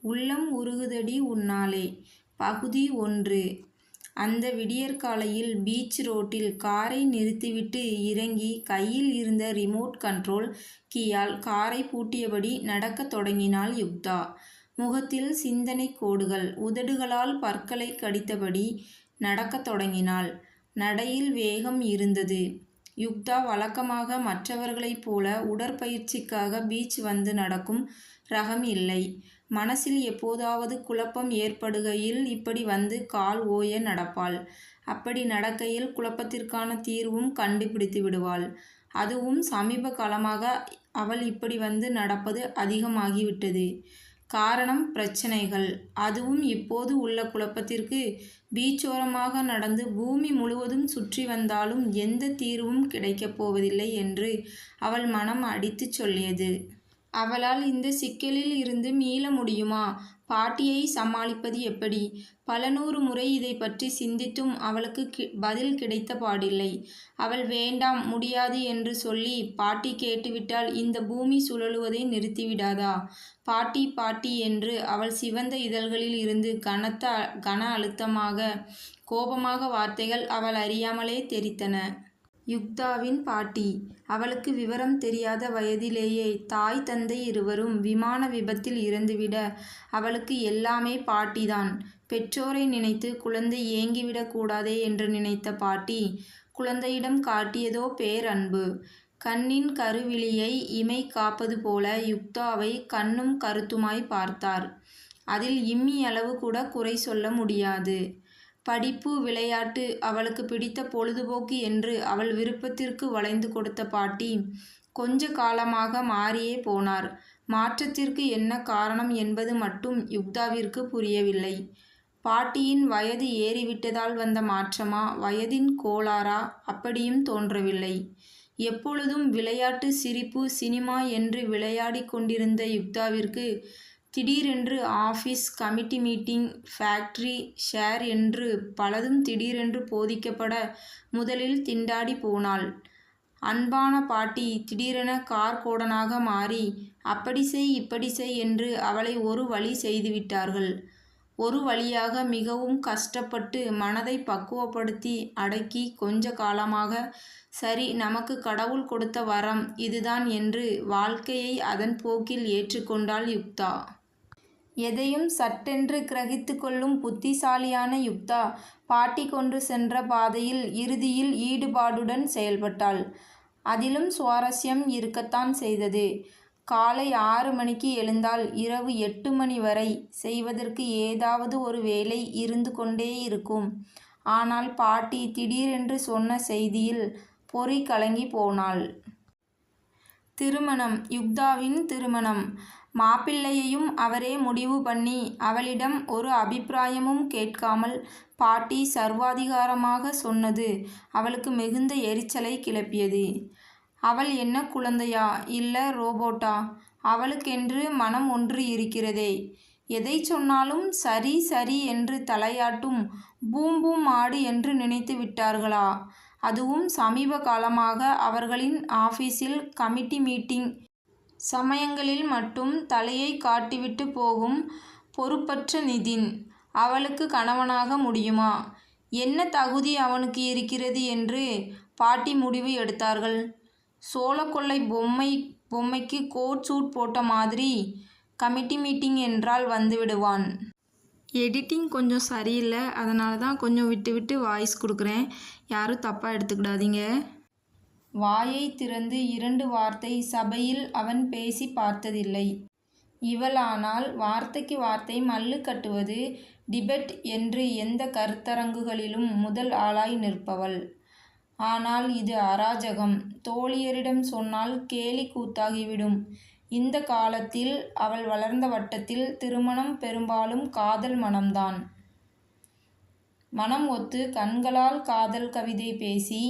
உள்ளம் உருகுதடி உன்னாலே. பகுதி 1. அந்த விடியற்காலையில் பீச் ரோட்டில் காரை நிறுத்திவிட்டு இறங்கி கையில் இருந்த ரிமோட் கண்ட்ரோல் கீயால் காரை பூட்டியபடி நடக்கத் தொடங்கினாள் யுக்தா. முகத்தில் சிந்தனைக் கோடுகள், உதடுகளால் பற்களை கடித்தபடி நடக்கத் தொடங்கினாள். நடையில் வேகம் இருந்தது. யுக்தா வழக்கமாக மற்றவர்களைப் போல உடற்பயிற்சிக்காக பீச் வந்து நடக்கும் ரகம் இல்லை. மனசில் எப்போதாவது குழப்பம் ஏற்படுகையில் இப்படி வந்து கால் ஓய நடப்பாள். அப்படி நடக்கையில் குழப்பத்திற்கான தீர்வும் கண்டுபிடித்து விடுவாள். அதுவும் சமீப காலமாக அவள் இப்படி வந்து நடப்பது அதிகமாகிவிட்டது. காரணம் பிரச்சனைகள். அதுவும் இப்போது உள்ள குழப்பத்திற்கு பீச்சோரமாக நடந்து பூமி முழுவதும் சுற்றி வந்தாலும் எந்த தீர்வும் கிடைக்கப் போவதில்லை என்று அவள் மனம் அடித்துச் சொல்லியது. அவளால் இந்த சிக்கலில் இருந்து மீள முடியுமா? பாட்டியை சமாளிப்பது எப்படி? பல 100 முறை இதை பற்றி சிந்தித்தும் அவளுக்கு பதில் கிடைத்த பாடில்லை. அவள் வேண்டாம், முடியாது என்று சொல்லி பாட்டி கேட்டுவிட்டால் இந்த பூமி சுழலுவதை நிறுத்திவிடாதா? பாட்டி பாட்டி என்று அவள் சிவந்த இதழ்களில் இருந்து கன அழுத்தமாக கோபமாக வார்த்தைகள் அவள் அறியாமலே தெறித்தன. யுக்தாவின் பாட்டி. அவளுக்கு விவரம் தெரியாத வயதிலேயே தாய் தந்தை இருவரும் விமான விபத்தில் இறந்துவிட அவளுக்கு எல்லாமே பாட்டிதான். பெற்றோரை நினைத்து குழந்தை ஏங்கிவிடக் கூடாதே என்று நினைத்த பாட்டி குழந்தையிடம் காட்டியதோ பேரன்பு. கண்ணின் கருவிழியை இமை காப்பது போல யுக்தாவை கண்ணும் கருத்துமாய் பார்த்தார். அதில் இம்மி அளவு கூட குறை சொல்ல முடியாது. படிப்பு, விளையாட்டு அவளுக்கு பிடித்த பொழுதுபோக்கு என்று அவள் விருப்பத்திற்கு வளைந்து கொடுத்த பாட்டி கொஞ்ச காலமாக மாறியே போனார். மாற்றத்திற்கு என்ன காரணம் என்பது மட்டும் யுக்தாவிற்கு புரியவில்லை. பாட்டியின் வயது ஏறிவிட்டதால் வந்த மாற்றமா, வயதின் கோளாறா? அப்படியும் தோன்றவில்லை. எப்பொழுதும் விளையாட்டு, சிரிப்பு, சினிமா என்று விளையாடிக் கொண்டிருந்த யுக்தாவிற்கு திடீரென்று office, committee meeting, factory, share என்று பலதும் திடீரென்று போதிக்கப்பட முதலில் திண்டாடி போனாள். அன்பான பாட்டி திடீரென கார்கோடனாக மாறி அப்படி செய் இப்படி செய் என்று அவளை ஒரு வழி செய்துவிட்டார்கள். ஒரு வழியாக மிகவும் கஷ்டப்பட்டு மனதை பக்குவப்படுத்தி அடக்கி கொஞ்ச காலமாக சரி, நமக்கு கடவுள் கொடுத்த வரம் இதுதான் என்று வாழ்க்கையை அதன் போக்கில் ஏற்றுக்கொண்டாள் யுக்தா. எதையும் சட்டென்று கிரகித்து கொள்ளும் புத்திசாலியான யுக்தா பாட்டி கொண்டு சென்ற பாதையில் இறுதியில் ஈடுபாடுடன் செயல்பட்டாள். அதிலும் சுவாரஸ்யம் இருக்கத்தான் செய்தது. காலை 6 மணிக்கு எழுந்தால் இரவு 8 மணி வரை செய்வதற்கு ஏதாவது ஒரு வேலை இருந்து கொண்டே இருக்கும். ஆனால் பாட்டி திடீரென்று சொன்ன செய்தியில் பொறி கலங்கி போனாள். திருமணம், யுக்தாவின் திருமணம். மாப்பிள்ளையையும் அவரே முடிவு பண்ணி அவளிடம் ஒரு அபிப்பிராயமும் கேட்காமல் பாட்டி சர்வாதிகாரமாக சொன்னது அவளுக்கு மிகுந்த எரிச்சலை கிளப்பியது. அவள் என்ன குழந்தையா, இல்ல ரோபோட்டா? அவளுக்கென்று மனம் ஒன்று இருக்கிறதே. எதை சொன்னாலும் சரி சரி என்று தலையாட்டும் பூம் பூம் மாடு என்று நினைத்து விட்டார்களா? அதுவும் சமீப காலமாக அவர்களின் ஆபீஸில் கமிட்டி மீட்டிங் சமயங்களில் மட்டும் தலையை காட்டிவிட்டு போகும் பொறுப்பற்ற நிதின் அவளுக்கு கணவனாக முடியுமா? என்ன தகுதி அவனுக்கு இருக்கிறது என்று பாட்டி முடிவு எடுத்தார்கள். சோளக்கொல்லை பொம்மைக்கு கோட் சூட் போட்ட மாதிரி கமிட்டி மீட்டிங் என்றால் வந்து விடுவான். எடிட்டிங் கொஞ்சம் சரியில்லை, அதனால தான் கொஞ்சம் விட்டு விட்டு வாய்ஸ் கொடுக்குறேன். யாரும் தப்பாக எடுத்துக்கிடாதீங்க. வாயை திறந்து 2 வார்த்தை சபையில் அவன் பேசி பார்த்ததில்லை. இவளானால் வார்த்தைக்கு வார்த்தை மல்லு கட்டுவது, டிபெட் என்று எந்த கருத்தரங்குகளிலும் முதல் ஆளாய் நிற்பவள். ஆனால் இது அராஜகம். தோழியரிடம் சொன்னால் கேலி கூத்தாகிவிடும். இந்த காலத்தில் அவள் வளர்ந்த வட்டத்தில் திருமணம் பெரும்பாலும் காதல் மணம்தான். மனம் ஒத்து கண்களால் காதல் கவிதை பேசி